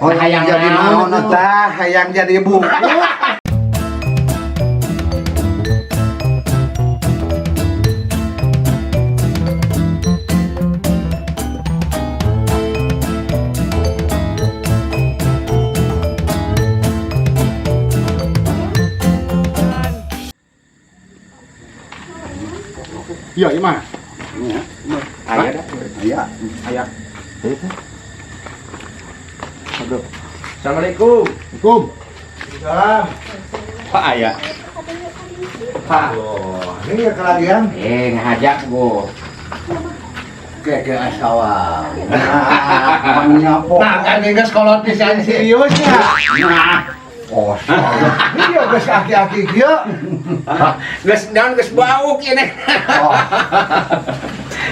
Oh, hayang jadi naon tah, hayang jadi buku. Iya, iya mah. Aya dah. Aya. Ayak. Aduh. Assalamualaikum. Kum. Salam. Pak Ayah. Pak. Ini ya kelagian. Ngajak gua. Ke asawa. Menyapo. Nah, kan geus kolot pisan seriusnya. Nah. Oh, ini ya geus aki-aki kieu. Geus naon geus bau kieu. Oh.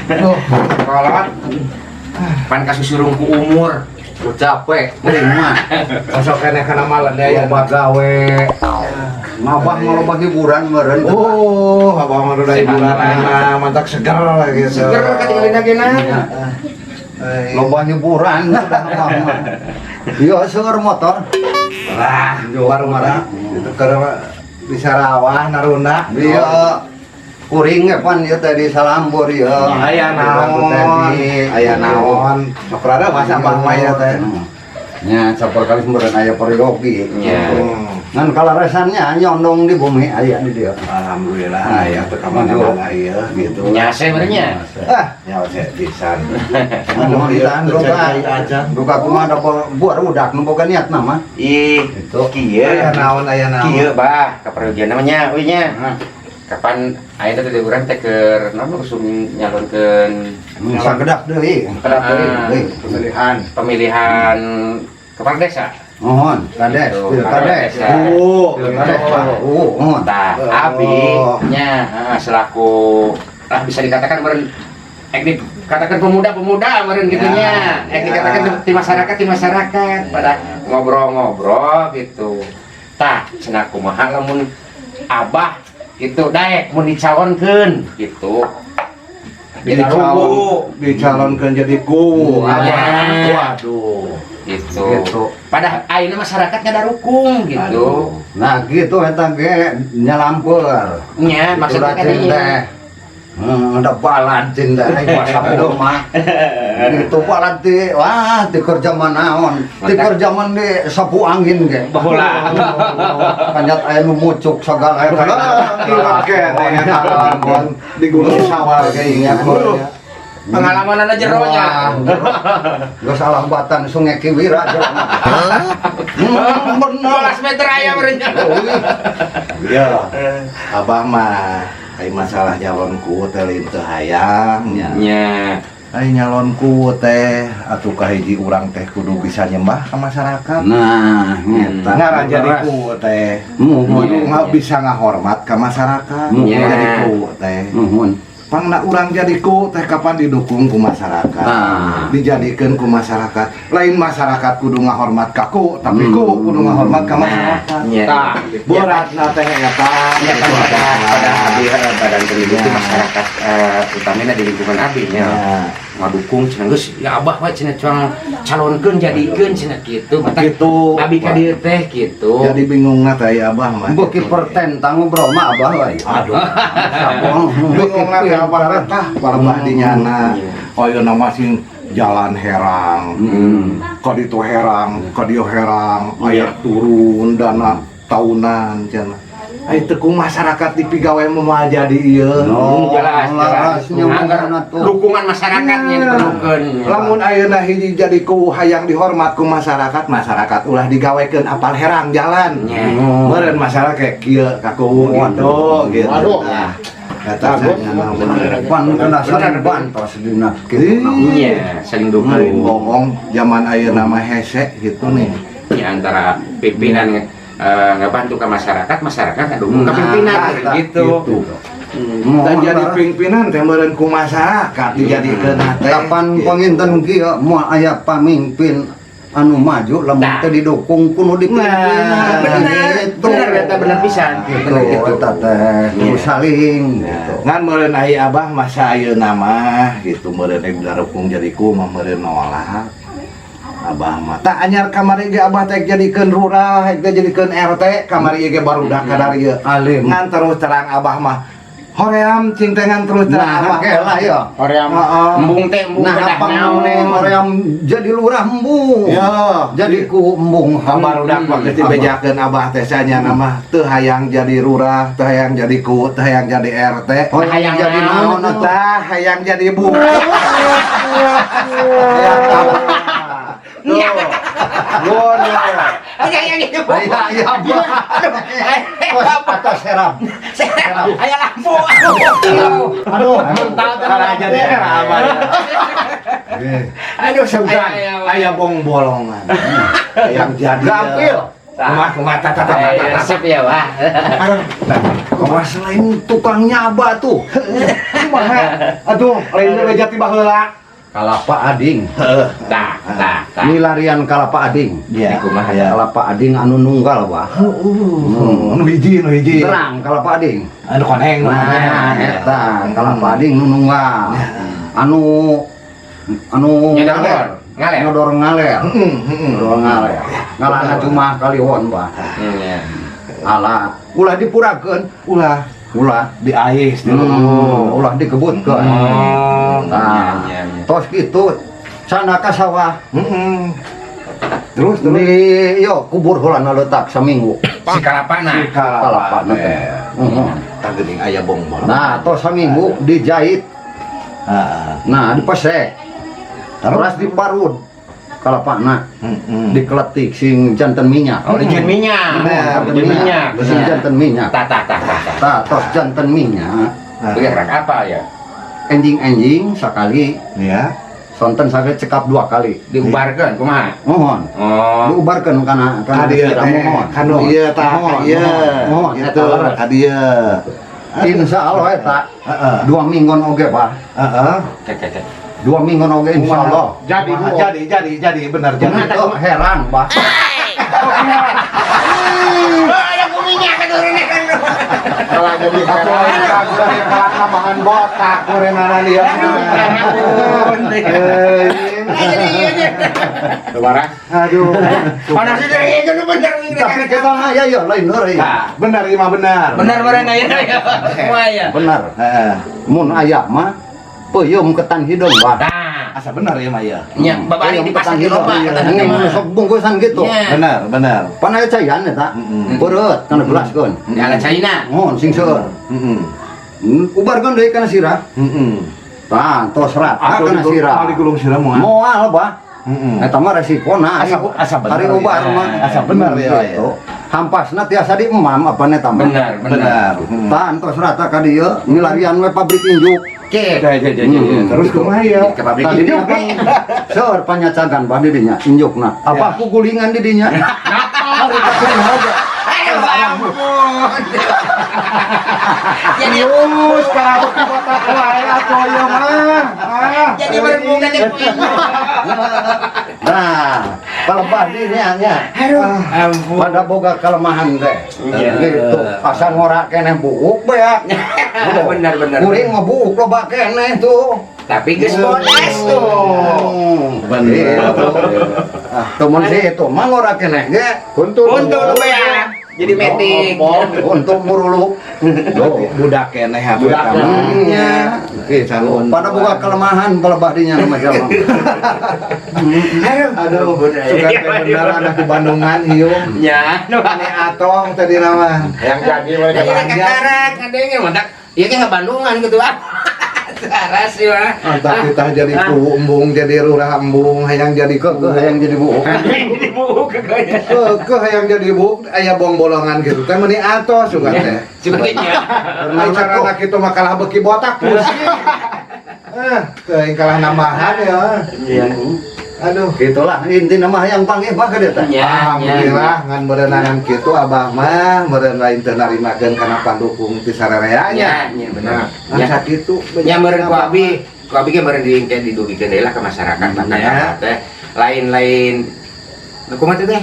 Tuh, Kolot. Pan kasusurung ku umur. ku capek terima. Sosok kene kana malan Aya gawe. Ngabah malah hiburan meureun. Oh, abah mah udah hiburan mantap seger gitu. Seger katinggalin ageuna. Loba hiburan iya seueur motor Lah, jual marah itu karena di Sarawah naruna. iya kuring ge pan ieu teh di Salambur ieu Aya naon? Aya naon? Sok rada masa abah mah ya teh. nya sapeur kali meureun aya peryogi Nya. ngan kalaresannya nyondong di bumi aya di dieu Alhamdulillah aya teh ka mana-mana ieu gitu. Nyase benernya. Ya saya pisan. anu pisan Cari duka aja. duka kumaha da buat budak nu boga niatna mah Ih, itu Aya naon aya naon? kieu bah kapergian namanya euy nya. Kapan ayeuna teh urang teh keur naon usum nyalonkeun sagedak deui pemilihan kepala desa. mohon kades kades mohon Tah, abi nya selaku bisa dikatakan meureun dikatakan pemuda-pemuda meureun gitu nya. Dikatakan di masyarakat pada ngobrol-ngobrol gitu. Tah, cenah kumaha lamun abah gitu daek mun dicalonkeun gitu. Dicalonkeun jadi ku. Ya. Waduh. Gitu. Pada ayeuna masyarakatnya ada rukung gitu. nah gitu eta ge nyalampeur Nya maksudnya kan ieu. ada balad cinta masa mah itu balad ti wah ti keur zaman naon ti keur zaman di sapu angin ge Baheula. kanyat aya nu mucuk sagala eta Ilat kene di gunung sawal ge ingat Pengalaman aja jeronya. geus alambatan sungai Kiwira bener 12 meter aya merenya. Iya. Abah mah ai masalah nyalonku teh lain teu hayang nya. Nya. Ai nyalonku teh atuh ka hiji urang teh kudu bisa nyembah ka masyarakat. nah nyeta Ngaran jadi ku teh kudu bisa ngahormat ka masyarakat. Iya. Jadi ku teh. nuhun Pangna urang jadi ku teh kapan didukung ku masyarakat. Dijadikeun ku masyarakat. Lain masyarakat kudu ngahormat ka ku, tapi ku kudu ngahormat ka masyarakat. Nya. Beratna teh eta. Ya kan pada abi badan pendidik itu masyarakat utamanya di lingkungan abi nya ngadukung cenah geus ya abah we cenah calonkeun jadikeun cenah kitu mata Gitu. abi ka dieu teh kitu. Jadi bingungna teh abah mah. beuki pertentang ngobrol mah abah we Aduh. sabong Bingungna teh abah tah palebah di nyana. Ayeuna masih jalan herang. Ka ditu herang, ka dieu herang, aya turun dana tahunan cenah. Ai teu ku masyarakat di pigawe mah jadi ieu. Jelas larasnya Anggar mungkin atuh. dukungan masyarakatnya diperlukeun. Lamun ayeuna hiji jadi ku hayang dihormat ku masyarakat, masyarakat ulah digawekeun apal herang jalan. Nya. Meureun masalah kayak kieu ka ku gitu gitu. Waduh. Nah, kata saya pan kena saling bantos dina kitu Nya, saling Lain dukung. bohong zaman ayeuna mah hese gitu nih. Ya, antara pimpinan ngebantu ke masyarakat ngedukung ke pimpinan gitu. Dan jadi pimpinan teh meureun ku masyarakat dijadikeun teh. kapan panginten kieu moal aya pamimpin anu maju lamun Nah. teh didukung kudu dipimpin Bener eta bener pisan gitu eta teh kudu saling gitu Ngan meureun ai abah masa ayeuna mah gitu meureun ai darukung jadi ku mah meureun nolak. abah mah tak anyar kamari ge abah teh jadikeun lurah teh jadikeun RT kamari ge barudak kadarieu Alim. ngan terus terang abah mah hoream cing teh ngan terus terang Nah, abah lah ya. Orang embung teh embung Nah, kedah apa naon. orang jadi lurah embung. ya Jadi ku embung. barudak mah geus dibejakeun abah teh sanya nama teu hayang jadi lurah teu hayang jadi ku teu hayang jadi RT Oh, hayang jadi naon atuh? tah hayang jadi bu Iya. Aya gitu. Iya, atau seram. Aya lampu. Aduh, Mental Karena jadi era abah ya. Aduh, Sugan, aya bong bolongan. Yang jadi gampil. Kumaha tata Resep ya, Wah. Kumaha selain tukang nyaba tuh. Aduh, lain teh jati baheula. Kalapa ading. Dah. Milarian kalapa ading. Iya. Kumaha ya. Kalapa ading anu nunggal, Wah. Nu hiji. Terang kalapa ading. Anu koneng. Nah, eta kalapa ading nu nunggal. Anu Nyodor, ngaler. Nyodor ngaler. Nyodor ngaler. Ngalana cuma kaliwon, Wah. Iya. Alah, ulah dipurakeun, Ulah ulah di ais di ulah dikebutkeun. Nah, tos kitu sana ka sawah. Terus Di yo kubur heula na leutak saminggu. Si kalapana. Kalapana teh. tak geuning aya bong bolong. Nah, tos saminggu dijahit. Heeh. Nah, dipesek. Terus diparud. Kalapana dikeletik sing janten minyak. Oh, dijun minyak. Janten Dijun minyak. Sing janten minyak. Tah. Tah, tos janten minyak. Gerak apa ya? Enjing-enjing sakali, Ya. sonten sakali cekap 2 kali. Diubarkeun kumaha? Mohon. Oh. Diubarkeun kana Kadieu teh mohon. kanu ieu tah Mohon, ieu. mohon, Gitu eta leres. kadieu. Insya Allah eta Heeh. 2 minggon oge Pak. Heeh. Cek. 2 minggon oge insya Allah. Jadi benar Jangan itu heran Pak. Ada kuminya kan turunnya kan. Kalau jadi tambahan botak kurenana dia. Lebaran. Aduh. Panas dari itu bener. Tapi kita ya ya lain deui. Benar ieu mah benar. Benar aya. Semua ya. Benar. Heeh. Mun aya mah peuyeum ketan hideung Pak. Nah, Asa benar ieu mah ya. nya babari di pasar di loba kata Sok bungkusan gitu. Nya. Benar. Pan aya cayan eta. Beureuut kana gelaskeun. Ala China. Mohon sing seueur. Ubarkeun deui kana sirah. Tah, tos rata kana sirah. Kali gulung sirah moal. Moal Pak. Eta mah resikona. Asa bener. Hari ubar mah. Asa bener ya. Gitu. Hampasna tiasa diemam apa neta mah. Benar. Tah, tos rata ka dieu milarian we pabrik injuk. Cek. Terus kumaha ya? Ke pabrik Tadi itu. kan seueur panyacagan Pak di dinya injukna. Apa aku gulingan di dinya? Ayo ampun. Jadi Terus kalau ke botak wae atuh ieu mah. jadi berbuka di Nah, pelebah dinya nya. Ampun. Pada boga kelemahan teh. Iya. Gitu. Asa ngora keneh buuk beak. Benar. Kuring ngebuuk loba keneh tuh. Tapi geus bodas tuh. Bener. Temen sih itu mah ngora keneh ge. Untuk ya. Jadi metik. Untuk muruluk. Budak keneh ha Budak keneh. Nya. Gitu. Pada boga kelemahan pelebah dinya nama jalma. Aduh, suka teh bener anak di Bandungan ieu. Ya, Ane atong tadi nama. Yang jadi mereka Kayak kakarak, adanya mantak. Iya kayak Bandungan gitu ah. Saras sih mah. Antah kita jadi ku embung jadi lurah embung hayang jadi ke hayang jadi buuk. Ini buku kagaknya. ke hayang jadi bu aya bong bolongan gitu teh meuni atos juga teh. Sebenarnya. Ai cara anak itu mah kalah beki botak pusing. Teuing kalah nambahan ya. Iya. Aduh. Gitulah inti nama yang panggil mah ka dieu teh. Alhamdulillah ngan berenangan kitu abah mah meureun lain teu narimakeun kana pandukung ti sarereanya. Iya, benar. Ya sakitu. Ya meureun ku abi ge meureun diingkeun didugikeun deui lah ke masyarakat makanya teh lain-lain kumaha teh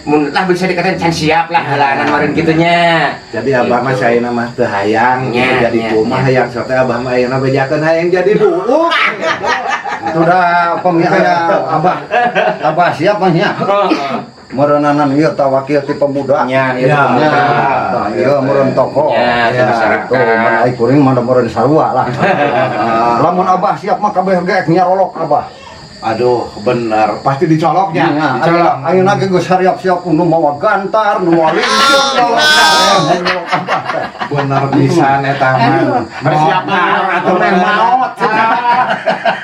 mun lah bisa dikatain can siap lah halanan meureun kitu nya. Jadi abah mah saeuna mah teu hayang Nya, jadi nya, kumaha nya. hayang sote abah mah ayeuna bejakeun hayang jadi buuk. sudah pemihaya abah siapanya merenanan ieu tah wakil ti pemuda nya ieu Ya. pemuda. tah ieu meureun tokoh Ya, di masyarakat. tuh menaik kuring mah meureun sarua lah lamun abah siap mah kabeh geek nyarolok abah Aduh, bener. Pasti dicoloknya. dicolok ayeuna ge geus siap-siap nu mawa gantar nu mawa lincun Bener pisan eta mah. Bersiap atuh atuh meh maot. maot.